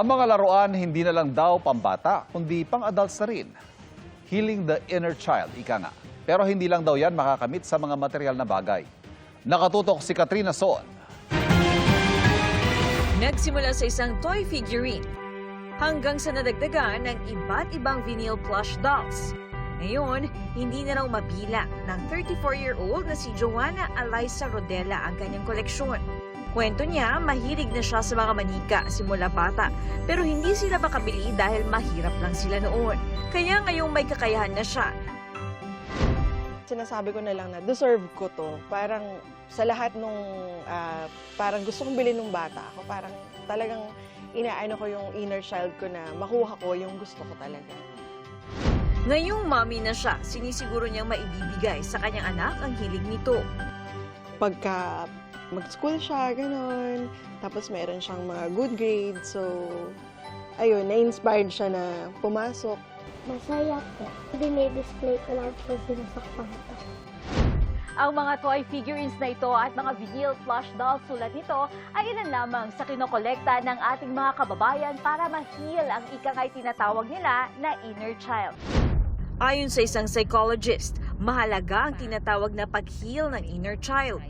Ang mga laruan hindi na lang daw pambata, kundi pang-adults na rin. Healing the inner child, ika nga. Pero hindi lang daw yan makakamit sa mga material na bagay. Nakatutok si Katrina Son. Nagsimula sa isang toy figurine hanggang sa nadagdagan ng iba't ibang vinyl plush dolls. Ngayon, hindi na raw mabilang ng 34-year-old na si Joanna Eliza Rodela ang kanyang koleksyon. Kwento niya, mahilig na siya sa mga manika simula bata, pero hindi sila makabili dahil mahirap lang sila noon. Kaya ngayong may kakayahan na siya. Sinasabi ko na lang na deserve ko to. Parang sa lahat nung parang gusto kong bilhin nung bata ako, parang talagang inaano ko yung inner child ko na makuha ko yung gusto ko talaga. Ngayong mommy na siya, sinisiguro niyang maibibigay sa kanyang anak ang hilig nito. Pagka mag-school siya, gano'n, tapos meron siyang mga good grades, so ayun, na-inspired siya na pumasok. Masaya po. Dinidisplay ko lang po sinasakpan ko. Ang mga toy figurines na ito at mga vinyl plush dolls tulad nito ay ilan lamang sa kinokolekta ng ating mga kababayan para ma-heal ang ikangay tinatawag nila na inner child. Ayon sa isang psychologist, mahalaga ang tinatawag na pag-heal ng inner child.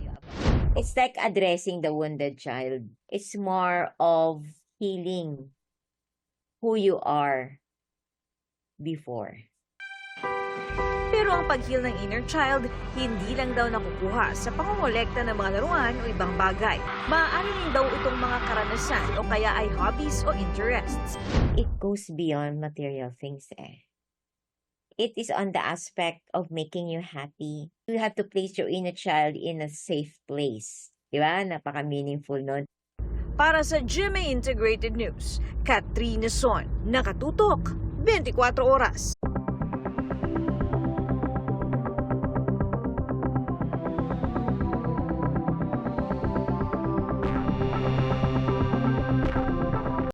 It's like addressing the wounded child. It's more of healing who you are before. Pero ang pag-heal ng inner child, hindi lang daw nakukuha sa pangongolekta ng mga laruan o ibang bagay. Maaari rin daw itong mga karanasan o kaya ay hobbies o interests. It goes beyond material things eh. It is on the aspect of making you happy. You have to place your inner child in a safe place. Diba? Napaka-meaningful nun. Para sa GMA Integrated News, Katrina Son, nakatutok, 24 oras.